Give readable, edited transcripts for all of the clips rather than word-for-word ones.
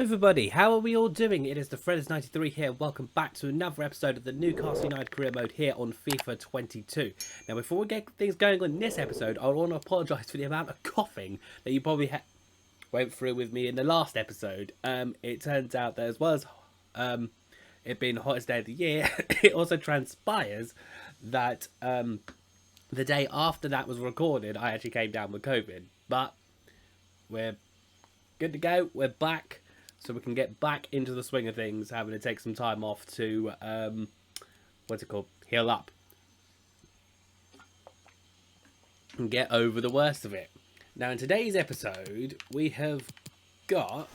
everybody, how are we all doing? It is the Freders93 here. Welcome back to another episode of the Newcastle United Career Mode here on FIFA 22. Now, before we get things going on this episode, I want to apologise for the amount of coughing that you probably went through with me in the last episode. It turns out that as well as it being the hottest day of the year, it also transpires that the day after that was recorded, I actually came down with COVID. But we're good to go. We're back. So we can get back into the swing of things, having to take some time off to, heal up. And get over the worst of it. Now, in today's episode, we have got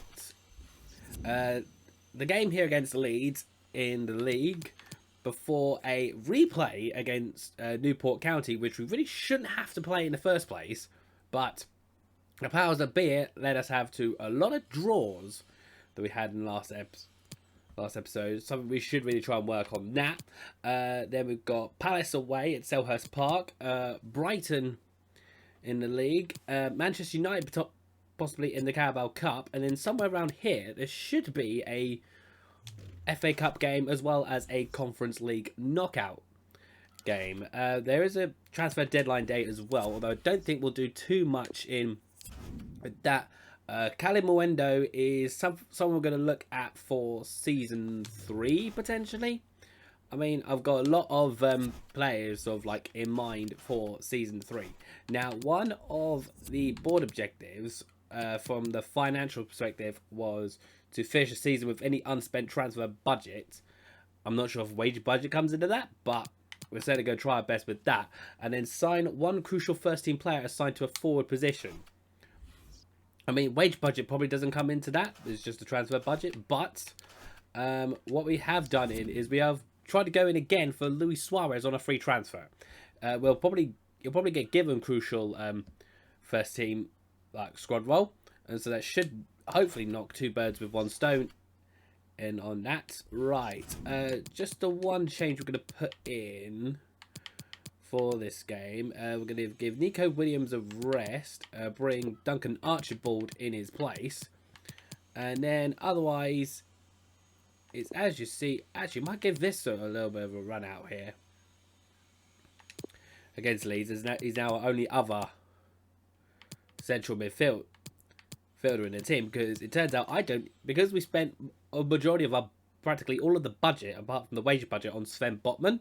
the game here against Leeds in the league before a replay against Newport County, which we really shouldn't have to play in the first place. But the powers that be it led us have to a lot of draws that we had in last episode. Something we should really try and work on that. Then we've got Palace away at Selhurst Park, Brighton in the league, Manchester United possibly in the Carabao Cup, and then somewhere around here there should be a FA Cup game as well as a Conference League knockout game. There is a transfer deadline date as well, although I don't think we'll do too much in that. Calimundo is someone we're going to look at for Season 3, potentially. I mean, I've got a lot of players in mind for Season 3. Now, one of the board objectives from the financial perspective was to finish the season with any unspent transfer budget. I'm not sure if wage budget comes into that, but we're certainly going to try our best with that. And then sign one crucial first-team player assigned to a forward position. I mean, wage budget probably doesn't come into that. It's just a transfer budget. But what we have done is we have tried to go in again for Luis Suarez on a free transfer. You'll probably get given crucial first team squad role, and so that should hopefully knock two birds with one stone. And on that, right, just the one change we're going to put in for this game, we're going to give Nico Williams a rest, bring Duncan Archibald in his place, and then otherwise, it's as you see. Actually, might give this a little bit of a run out here against Leeds. He's now our only other central fielder in the team, because it turns out because we spent a majority of our practically all of the budget, apart from the wage budget, on Sven Botman,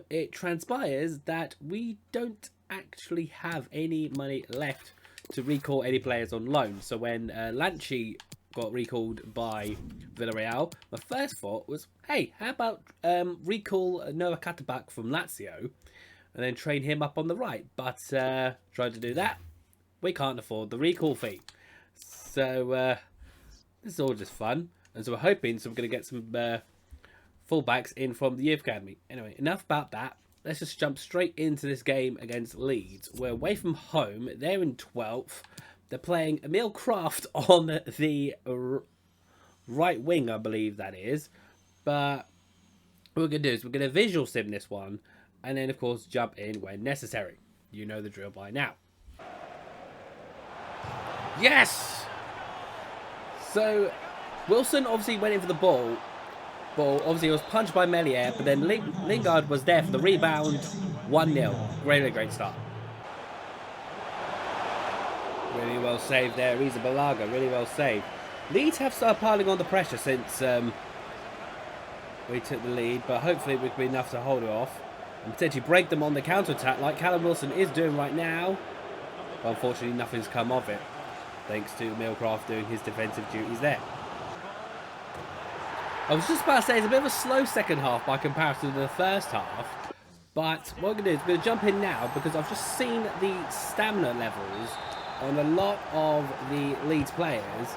it transpires that we don't actually have any money left to recall any players on loan. So when Lanchi got recalled by Villarreal, my first thought was, hey, how about recall Noah Katterbach from Lazio and then train him up on the right? But tried to do that, we can't afford the recall fee. So this is all just fun. And so we're hoping we're going to get some fullbacks in from the Youth Academy. Anyway, enough about that. Let's just jump straight into this game against Leeds. We're away from home. They're in 12th. They're playing Emil Kraft on the right wing, I believe that is. But what we're going to do is we're going to visual sim this one. And then, of course, jump in when necessary. You know the drill by now. Yes! So Wilson obviously went in for the ball. Obviously, it was punched by Melier, but then Lingard was there for the rebound. 1-0. Really great start. Really well saved there. Riza Balaga, really well saved. Leeds have started piling on the pressure since we took the lead, but hopefully it will be enough to hold it off and potentially break them on the counter-attack like Callum Wilson is doing right now. But unfortunately, nothing's come of it, thanks to Millcraft doing his defensive duties there. I was just about to say it's a bit of a slow second half by comparison to the first half. But what we're going to do is we're going to jump in now, because I've just seen the stamina levels on a lot of the Leeds players.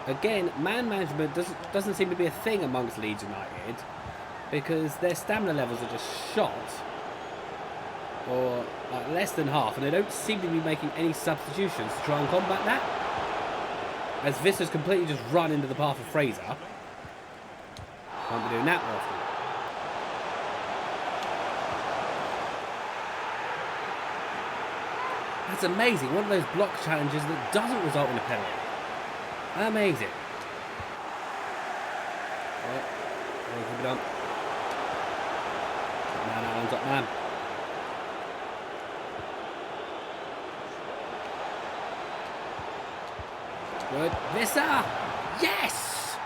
Again, man management doesn't seem to be a thing amongst Leeds United, because their stamina levels are just shot, or less than half, and they don't seem to be making any substitutions to try and combat that, as Visser's completely just run into the path of Fraser. Can't be doing that often. That's amazing. One of those block challenges that doesn't result in a penalty. Amazing. Keep it on. Man, Alan's up, man. Good. Visser! Yes!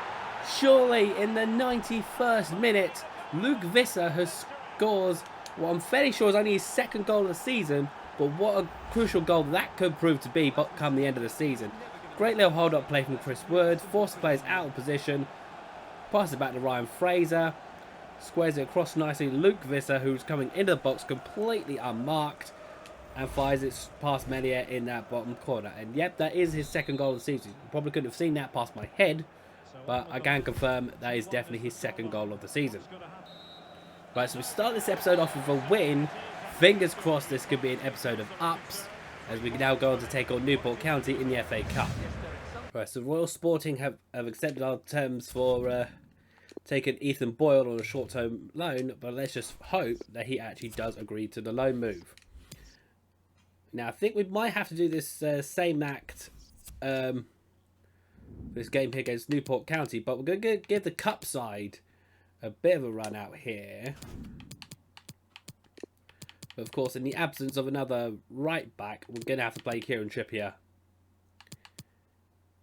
Surely in the 91st minute, Luke Visser has scores what I'm fairly sure is only his second goal of the season, but what a crucial goal that could prove to be come the end of the season. Great little hold-up play from Chris Wood, forced players out of position, passes it back to Ryan Fraser, squares it across nicely to Luke Visser, who's coming into the box completely unmarked, and fires it past Melier in that bottom corner. And yep, that is his second goal of the season. You probably couldn't have seen that past my head, but I can confirm that is definitely his second goal of the season. Right, so we start this episode off with a win. Fingers crossed this could be an episode of ups, as we can now go on to take on Newport County in the FA Cup. Right, so Royal Sporting have accepted our terms for taking Ethan Boyle on a short-term loan, but let's just hope that he actually does agree to the loan move. Now, I think we might have to do this same act this game here against Newport County, but we're going to give the cup side a bit of a run out here. But of course, in the absence of another right back, we're going to have to play Kieran Trippier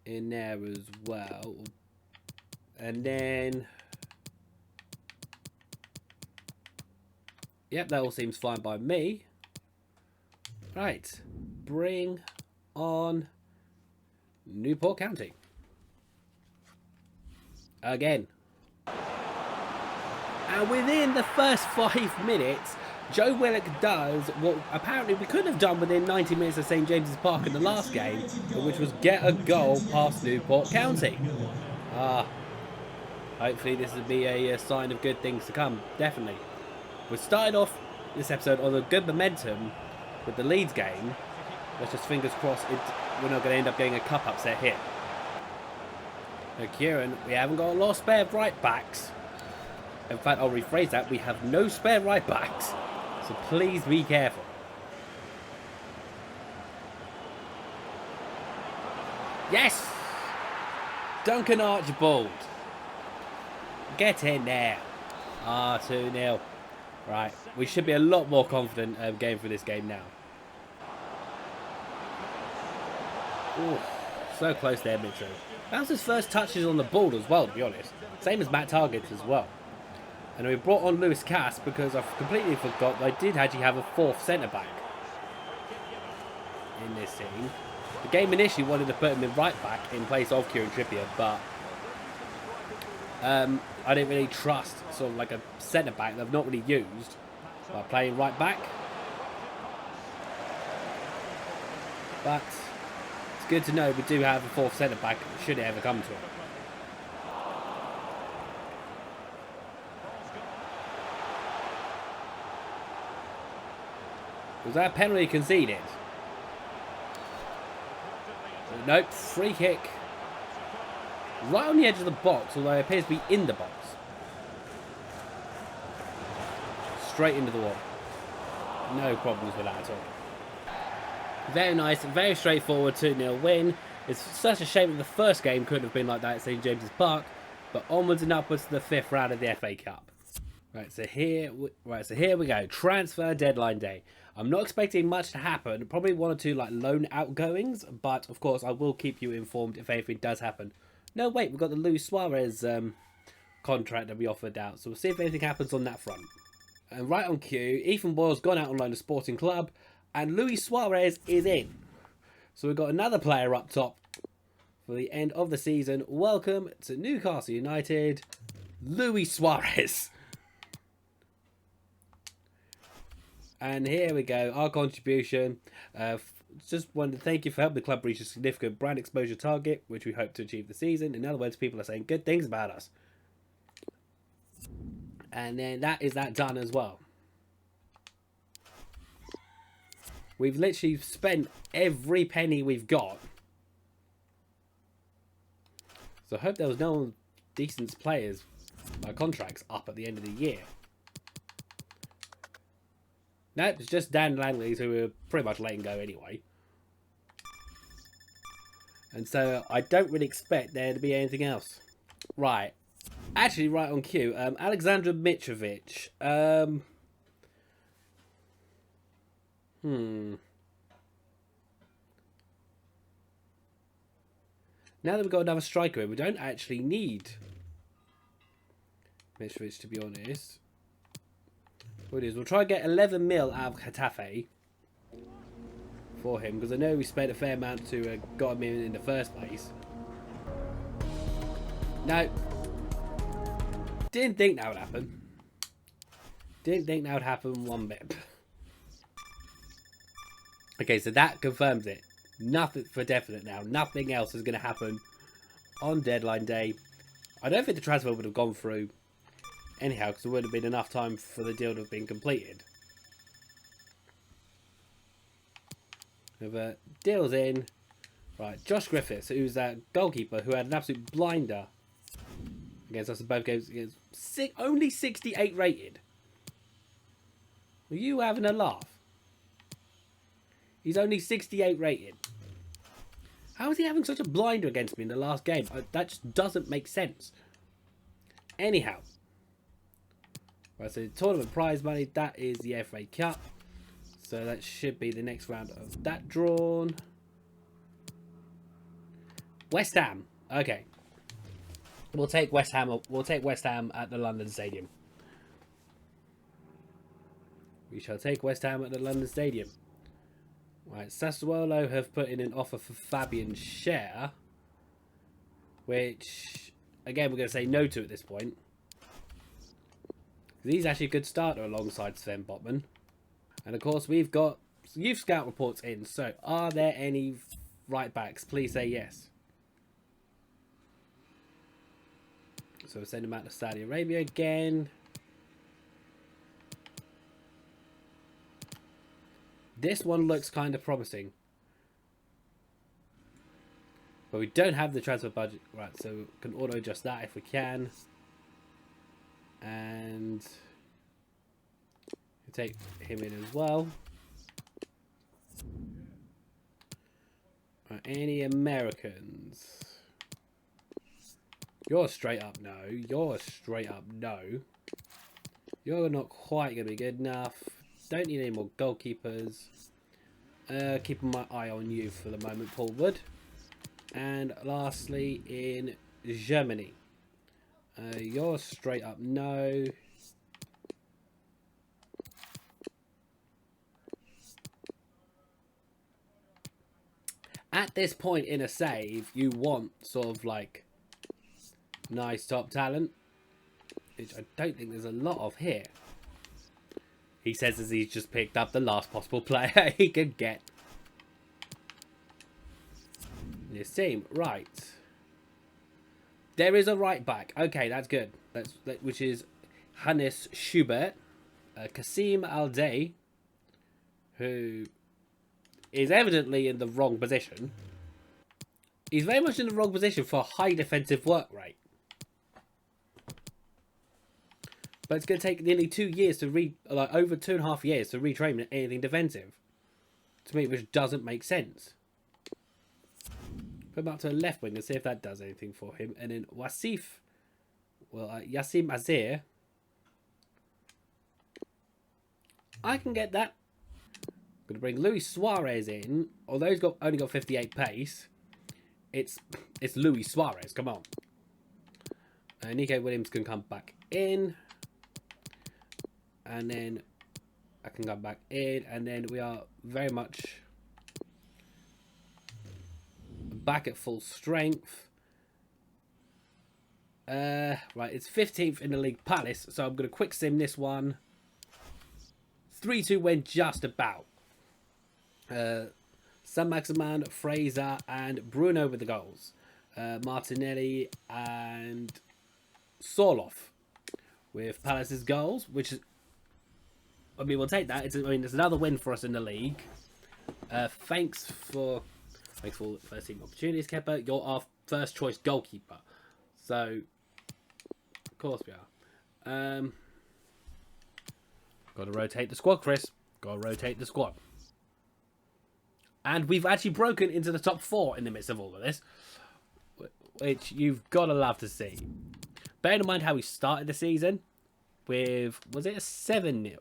in there as well. And then, yep, that all seems fine by me. Right, bring on Newport County. Again. And within the first 5 minutes, Joe Willock does what apparently we could have done within 90 minutes at St James's Park in the last game, which was get a goal past Newport County. Hopefully this will be a sign of good things to come, definitely. We started off this episode on a good momentum with the Leeds game. Let's just fingers crossed we're not going to end up getting a cup upset here. Now, Kieran, we haven't got a lot of spare right backs. In fact, I'll rephrase that. We have no spare right backs. So please be careful. Yes! Duncan Archibald. Get in there. 2-0. Right, we should be a lot more confident going through this game now. Ooh, so close there, Mitchell. That was his first touches on the ball as well, to be honest. Same as Matt Target as well. And we brought on Lewis Cass because I completely forgot that I did actually have a fourth centre-back in this team. The game initially wanted to put him in right-back in place of Kieran Trippier, but I didn't really trust sort of like a centre-back that I've not really used by playing right-back. But it's good to know we do have a fourth centre-back should it ever come to it. Was that a penalty conceded? Nope, free kick. Right on the edge of the box, although it appears to be in the box. Straight into the wall. No problems with that at all. Very nice, very straightforward 2-0 win. It's such a shame that the first game couldn't have been like that at St James's Park, but onwards and upwards to the 5th round of the FA Cup. Right, so here we go. Transfer deadline day. I'm not expecting much to happen. Probably one or two like loan outgoings, but of course I will keep you informed if anything does happen. No, wait, we've got the Luis Suarez contract that we offered out, so we'll see if anything happens on that front. And right on cue, Ethan Boyle's gone out on loan to Sporting Club, and Luis Suarez is in. So we've got another player up top for the end of the season. Welcome to Newcastle United, Luis Suarez. And here we go, our contribution. Just wanted to thank you for helping the club reach a significant brand exposure target, which we hope to achieve this season. In other words, people are saying good things about us. And then that is that done as well. We've literally spent every penny we've got. So I hope there was no decent players contracts up at the end of the year. No, it's just Dan Langley's who we're pretty much letting go anyway. And so I don't really expect there to be anything else. Right. Actually, right on cue. Alexander Mitrovic. Now that we've got another striker in, we don't actually need Mitrovic, to be honest. What it is, we'll try and get 11 mil out of Getafe for him, because I know we spent a fair amount to got him in the first place. No. Didn't think that would happen. Didn't think that would happen one bit. Okay, so that confirms it. Nothing for definite now. Nothing else is going to happen on deadline day. I don't think the transfer would have gone through anyhow, because there would have been enough time for the deal to have been completed. The deal's in. Right, Josh Griffiths, who's that goalkeeper who had an absolute blinder against us in both games. Only 68 rated. Were you having a laugh? He's only 68 rated. How is he having such a blinder against me in the last game? That just doesn't make sense. Anyhow. Right, so the tournament prize money, that is the FA Cup. So that should be the next round of that drawn. West Ham. Okay. We'll take West Ham. We'll take West Ham at the London Stadium. We shall take West Ham at the London Stadium. Right, Sassuolo have put in an offer for Fabian Schär, which, again, we're going to say no to at this point. He's actually a good starter alongside Sven Botman. And, of course, we've got youth scout reports in. So, are there any right backs? Please say yes. So, we'll send him out to Saudi Arabia again. This one looks kind of promising. But we don't have the transfer budget. Right, so we can auto-adjust that if we can. And we'll take him in as well. Right, any Americans? You're straight up no. You're straight up no. You're not quite going to be good enough. Don't need any more goalkeepers. Keeping my eye on you for the moment, Paul Wood. And lastly, in Germany. You're straight up no. At this point in a save, you want sort of like nice top talent, which I don't think there's a lot of here. He says as he's just picked up the last possible player he could get. This team, right. There is a right back. Okay, that's good. Which is Hannes Schubert. Kasim Alday, who is evidently in the wrong position. He's very much in the wrong position for a high defensive work rate. But it's going to take nearly 2 years to over 2.5 years to retrain anything defensive. To me, which doesn't make sense. Put him up to a left wing and see if that does anything for him. And then Yassim Azir. I can get that. I'm going to bring Luis Suarez in. Although he's only got 58 pace. It's Luis Suarez. Come on. Nico Williams can come back in. And then I can come back in. And then we are very much back at full strength. Right, it's 15th in the league, Palace. So I'm going to quick sim this one. 3-2 win just about. Saint-Maximin, Fraser, and Bruno with the goals. Martinelli and Sorloth with Palace's goals, which is, I mean, we'll take that. It's another win for us in the league. Thanks for first team opportunities, Kepper. You're our first choice goalkeeper. So, of course we are. Got to rotate the squad, Chris. Got to rotate the squad. And we've actually broken into the top 4 in the midst of all of this, which you've got to love to see. Bearing in mind how we started the season with, was it a 7-0?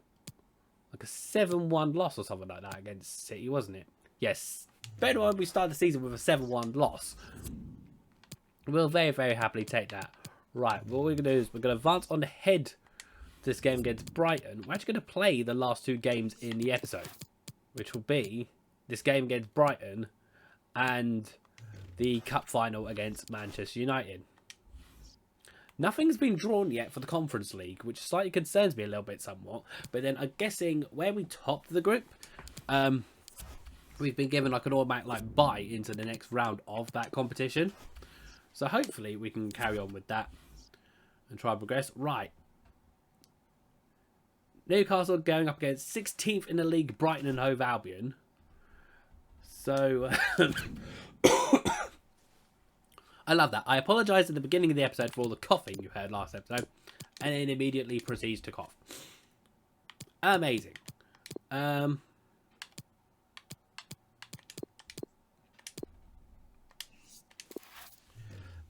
Like a 7-1 loss or something like that against City, wasn't it? Yes. Bearing in mind we started the season with a 7-1 loss. We'll very, very happily take that. Right, what we're going to do is we're going to advance on ahead to this game against Brighton. We're actually going to play the last 2 games in the episode, which will be this game against Brighton and the Cup Final against Manchester United. Nothing's been drawn yet for the Conference League, which slightly concerns me a little bit somewhat. But then I'm guessing where we topped the group, we've been given like an automatic bye into the next round of that competition. So hopefully we can carry on with that and try and progress. Right. Newcastle going up against 16th in the league, Brighton and Hove Albion. So I love that. I apologise at the beginning of the episode for all the coughing you heard last episode, and then immediately proceeds to cough. Amazing.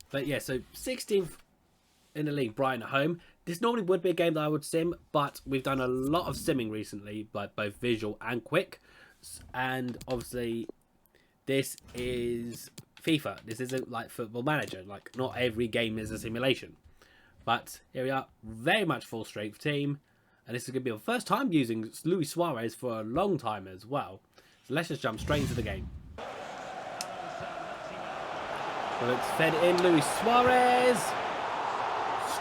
But yeah, so 16th in the league, Brighton at home. This normally would be a game that I would sim, but we've done a lot of simming recently, like both visual and quick. And obviously, this is FIFA. This isn't like Football Manager. Like, not every game is a simulation. But here we are, very much full strength team. And this is going to be our first time using Luis Suarez for a long time as well. So let's just jump straight into the game. So it's fed in, Luis Suarez.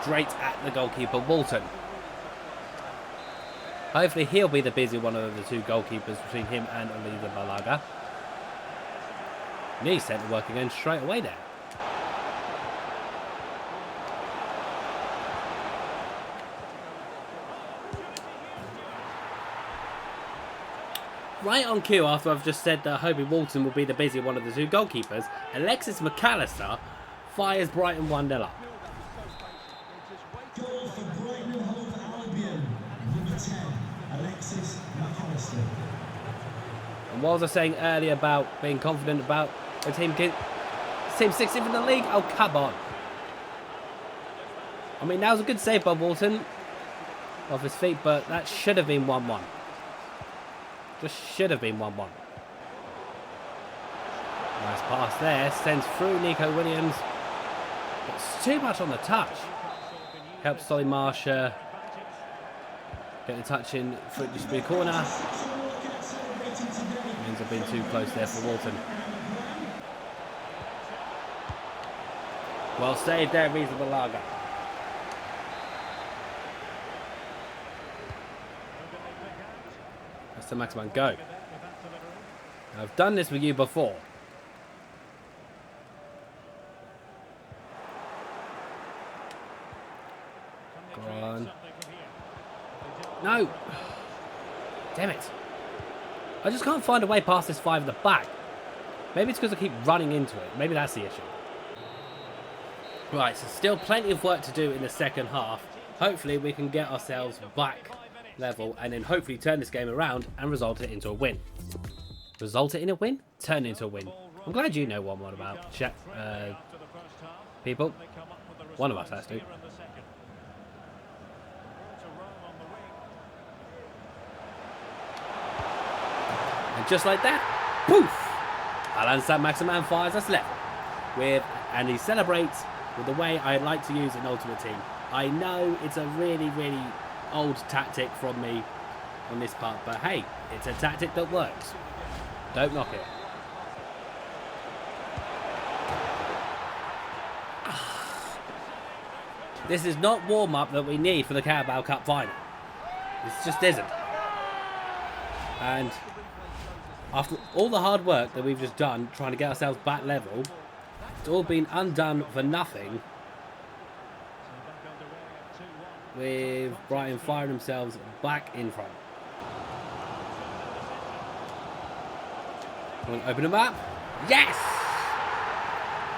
Straight at the goalkeeper, Walton. Hopefully he'll be the busy one of the 2 goalkeepers between him and Oliver Balaga. And he sent the work again straight away there. Right on cue, after I've just said that Hobie Walton will be the busy one of the 2 goalkeepers, Alexis McAllister fires Brighton 1-0 up. Goal for Brighton and Hove Albion, number 10, Alexis McAllister. And what was I saying earlier about being confident about the team 16th in the league? Oh, come on. I mean, that was a good save by Walton off his feet, but that should have been 1-1. Just should have been 1-1. Nice pass there. Sends through Nico Williams. It's too much on the touch. Helps Solly Marsha get the touch in for just the corner. Means I've been too close there for Walton. Well saved there, reasonable Lager. That's the maximum go. I've done this with you before. Go on. No! Damn it. I just can't find a way past this 5 at the back. Maybe it's because I keep running into it. Maybe that's the issue. Right, so still plenty of work to do in the second half. Hopefully we can get ourselves back level and then hopefully turn this game around and result it into a win. Result it in a win? Turn it into a win. I'm glad you know what I'm on about, people. One of us has to. And just like that, poof! Alan Saint-Maximin fires us level. And he celebrates with the way I like to use an Ultimate Team. I know it's a really, really old tactic from me on this part, but hey, it's a tactic that works. Don't knock it. This is not warm-up that we need for the Carabao Cup Final. This just isn't. And after all the hard work that we've just done trying to get ourselves back level, it's all been undone for nothing, with Brighton firing themselves back in front. Want to open them up? Yes!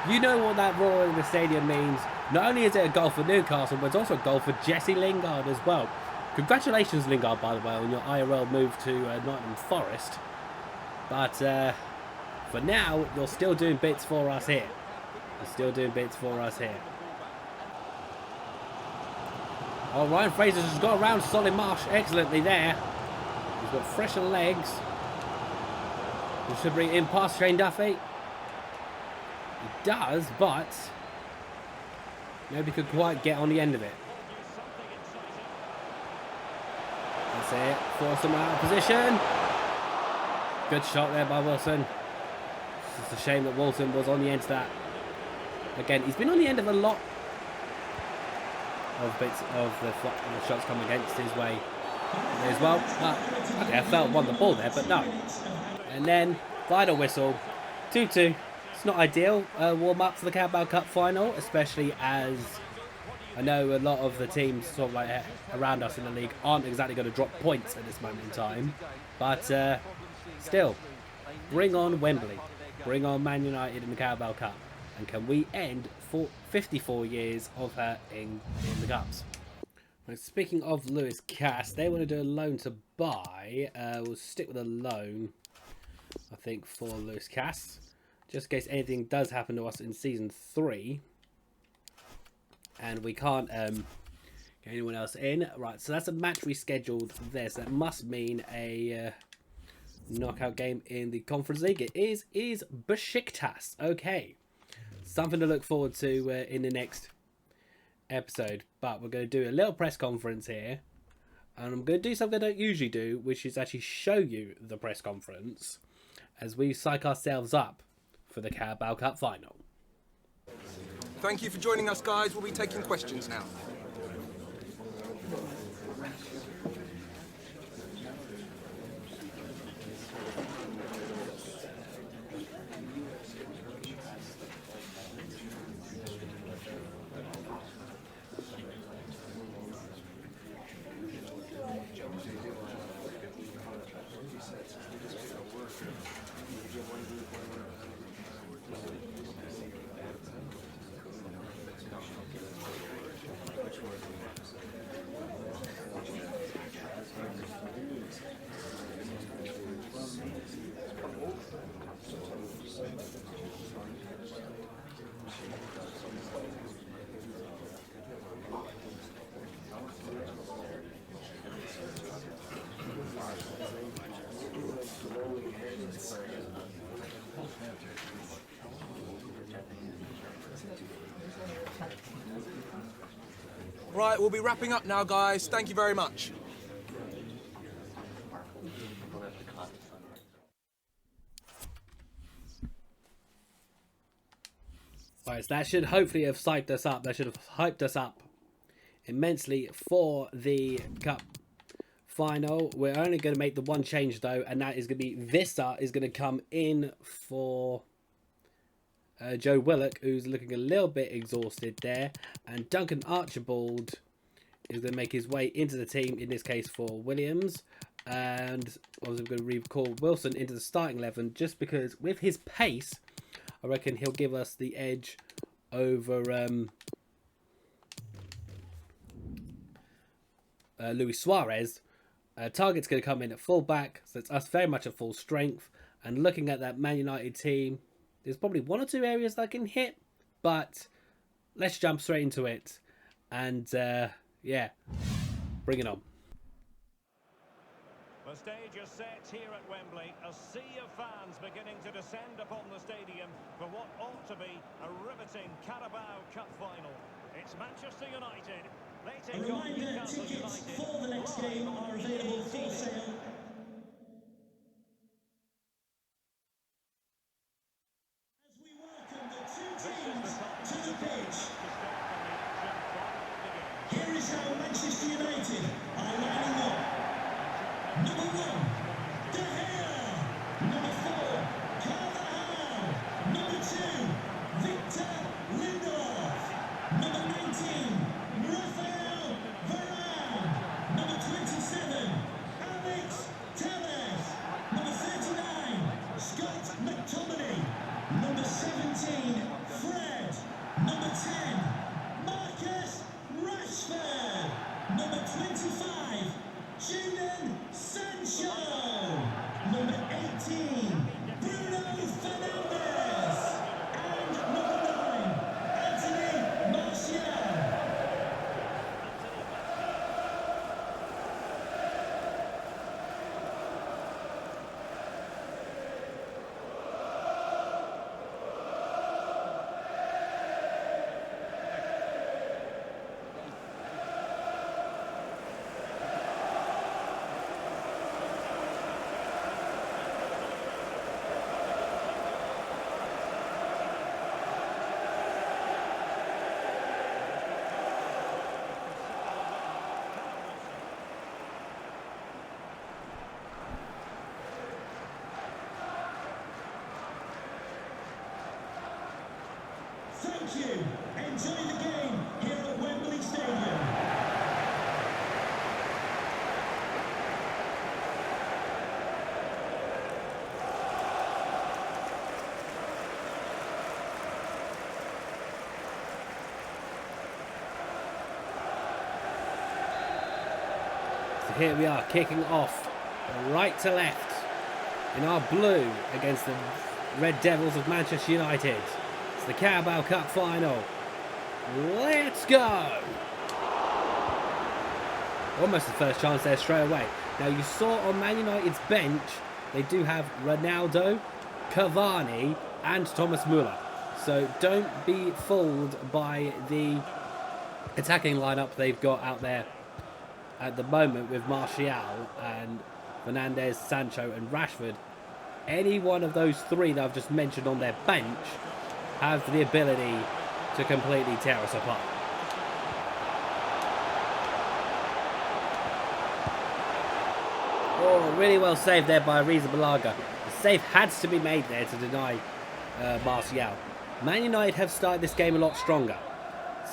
You know what that roar in the stadium means. Not only is it a goal for Newcastle, but it's also a goal for Jesse Lingard as well. Congratulations, Lingard, by the way, on your IRL move to Nottingham Forest. But for now, you're still doing bits for us here. You're still doing bits for us here. Oh, Ryan Fraser's just got around Solly Marsh excellently there. He's got fresher legs. He should bring in past Shane Duffy. He does, but nobody could quite get on the end of it. That's it. Force him out of position. Good shot there by Wilson. It's just a shame that Wilson was on the end of that. Again, he's been on the end of a lot of bits of the shots come against his way as well. Okay, I felt won the ball there, but no. And then final whistle, 2-2. It's not ideal warm up for the Carabao Cup Final, especially as I know a lot of the teams sort of like around us in the league aren't exactly going to drop points at this moment in time. But still, bring on Wembley, bring on Man United in the Carabao Cup, and can we end for 54 years of her in the Cups? Right, speaking of Lewis Cass, they want to do a loan to buy. We'll stick with a loan, I think, for Lewis Cass, just in case anything does happen to us in Season 3. And we can't get anyone else in. Right, so that's a match rescheduled there. So that must mean a knockout game in the Conference League. It is Besiktas. Okay. Something to look forward to in the next episode. But we're going to do a little press conference here. And I'm going to do something I don't usually do, which is actually show you the press conference as we psych ourselves up for the Carabao Cup Final. Thank you for joining us, guys. We'll be taking questions now. Right, we'll be wrapping up now, guys. Thank you very much. Right, so that should hopefully have psyched us up. That should have hyped us up immensely for the Cup Final. We're only going to make the one change, though, and that is going to be Vista is going to come in for Joe Willock, who's looking a little bit exhausted there. And Duncan Archibald is going to make his way into the team, in this case for Williams. And I was going to recall Wilson into the starting 11, just because with his pace, I reckon he'll give us the edge over Luis Suarez. Target's going to come in at full back, so it's us very much at full strength. And looking at that Man United team, there's probably one or two areas that I can hit, but let's jump straight into it. And yeah, bring it on. The stage is set here at Wembley. A sea of fans beginning to descend upon the stadium for what ought to be a riveting Carabao Cup Final. It's Manchester United. They A take on reminder, Newcastle tickets United. for the next game are available for sale. As we welcome the two teams to the pitch. Here is how Manchester United are lining up. Number 1, De Gea. Number 4, Carvajal. Number 2, Victor Lindelof. Number 19, Rafael Varane. Number 27, Alex Telles. Number 39, Scott McTominay. Number 17, Fred. Number 10, Marcus Rashford. Number 25, Jadon Sancho. Number 18, Bruno Fernandes. And number 9, Anthony Martial. Thank you. Enjoy the game here at Wembley Stadium. So here we are, kicking off right to left in our blue against the Red Devils of Manchester United. It's the Carabao Cup Final. Let's go! Almost the first chance there straight away. Now you saw on Man United's bench, they do have Ronaldo, Cavani and Thomas Müller. So don't be fooled by the attacking lineup they've got out there at the moment with Martial and Fernandes, Sancho and Rashford. Any one of those three that I've just mentioned on their bench have the ability to completely tear us apart. Oh, really well saved there by Ariza Balaga. The save had to be made there to deny Martial. Man United have started this game a lot stronger,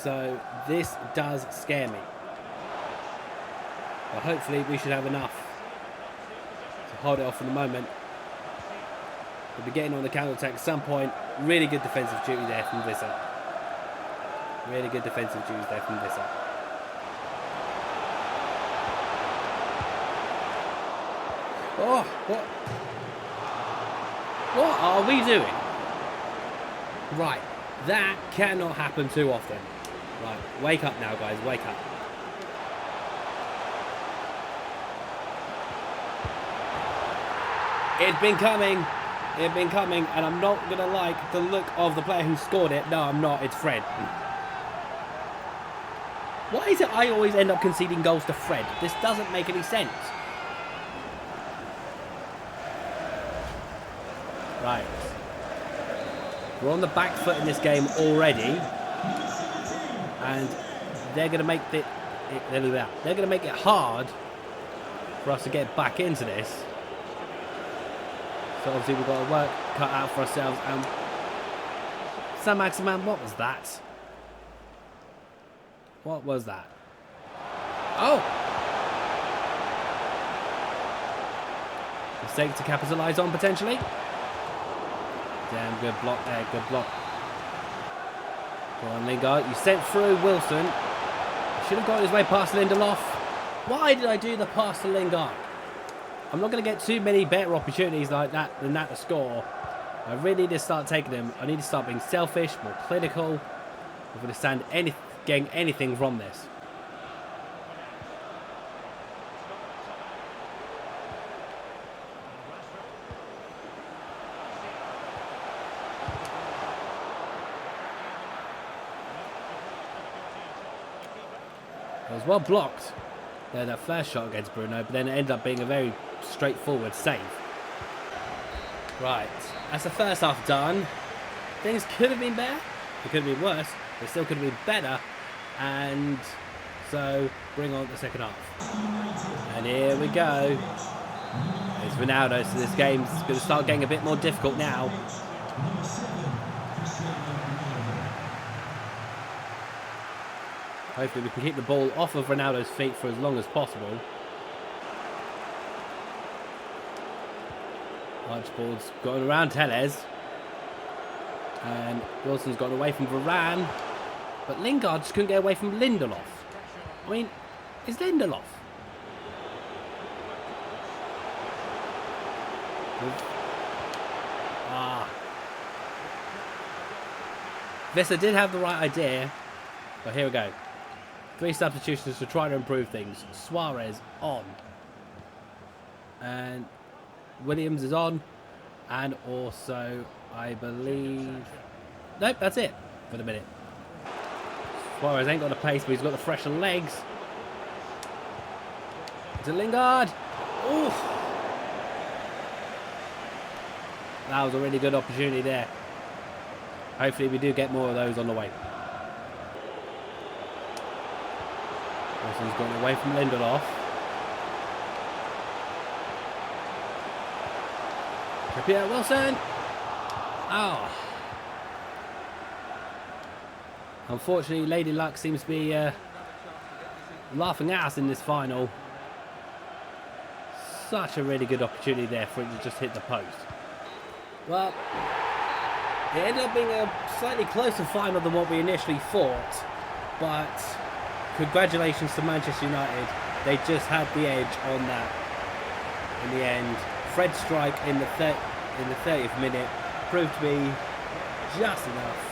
so this does scare me. But hopefully we should have enough to hold it off for the moment. We'll be getting on the counter-attack at some point. Really good defensive duty there from Visser. Really good defensive duties there from Visser. Oh, what are we doing? Right, that cannot happen too often. Right, wake up now, guys, wake up. It'd been coming, and I'm not going to like the look of the player who scored it. No, I'm not, it's Fred. Why is it I always end up conceding goals to Fred? This doesn't make any sense. Right. We're on the back foot in this game already. And they're going to make it hard for us to get back into this. So obviously we've got to work cut out for ourselves. And Saint-Maximin, what was that? What was that? Oh! Mistake to capitalise on potentially. Damn good block there, good block. Go on, Lingard. You sent through Wilson. Should have got his way past Lindelof. Why did I do the pass to Lingard? I'm not going to get too many better opportunities like that than that to score. I really need to start taking them. I need to start being selfish, more clinical. I'm going to stand getting anything from this. It was well blocked there, that first shot against Bruno, but then it ended up being a very straightforward save. Right, that's the first half done. Things could have been better, it could have been worse, but still could have been better. And so bring on the second half. And here we go. It's Ronaldo, so this game's going to start getting a bit more difficult now. Hopefully we can keep the ball off of Ronaldo's feet for as long as possible. Archibald's gone around Tellez. And Wilson's gone away from Varane. But Lingard just couldn't get away from Lindelof. I mean, it's Lindelof. Visser did have the right idea. But here we go. 3 substitutions to try to improve things. Suarez on. And Williams is on. And also, I believe... Nope, that's it for the minute. Suarez ain't got the pace, but he's got the fresher legs. To Lingard. Oof. That was a really good opportunity there. Hopefully we do get more of those on the way. Wilson's gone away from Lindelof. Pierre Wilson. Oh. Unfortunately, Lady Luck seems to be laughing at us in this final. Such a really good opportunity there for it to just hit the post. Well, it ended up being a slightly closer final than what we initially thought, but congratulations to Manchester United. They just had the edge on that in the end. Fred's strike in the 30th minute proved to be just enough.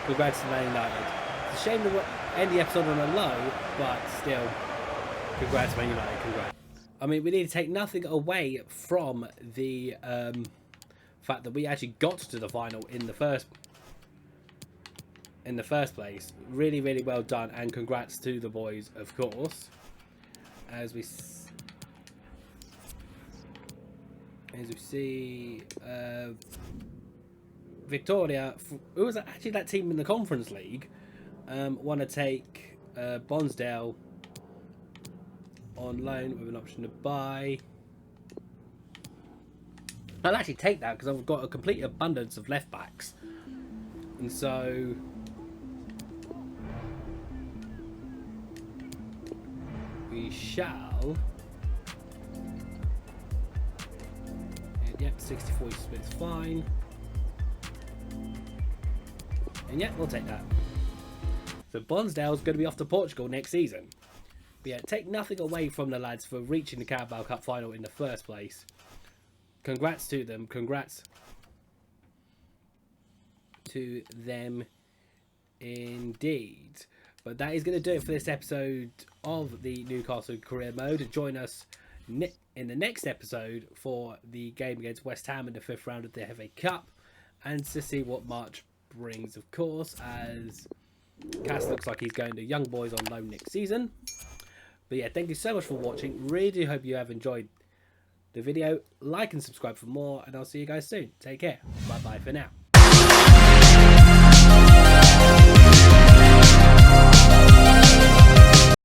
Congrats to Man United. It's a shame to end the episode on a low, but still, congrats Man United, congrats. I mean, we need to take nothing away from the fact that we actually got to the final in the first place. Really, really well done, and congrats to the boys, of course. As we see, Victoria, who was actually that team in the Conference League, want to take Bonsdale on loan with an option to buy. I'll actually take that because I've got a complete abundance of left backs, and so we shall. Yep, 60-40 split's fine. And yeah, we'll take that. So Bonsdale's going to be off to Portugal next season. But yeah, take nothing away from the lads for reaching the Carabao Cup Final in the first place. Congrats to them. Congrats to them indeed. But that is going to do it for this episode of the Newcastle Career Mode. Join us in the next episode for the game against West Ham in the 5th round of the FA Cup, and to see what March brings, of course, as Cass looks like he's going to Young Boys on loan next season. But yeah, thank you so much for watching. Really do hope you have enjoyed the video. Like and subscribe for more, and I'll see you guys soon. Take care. Bye bye for now.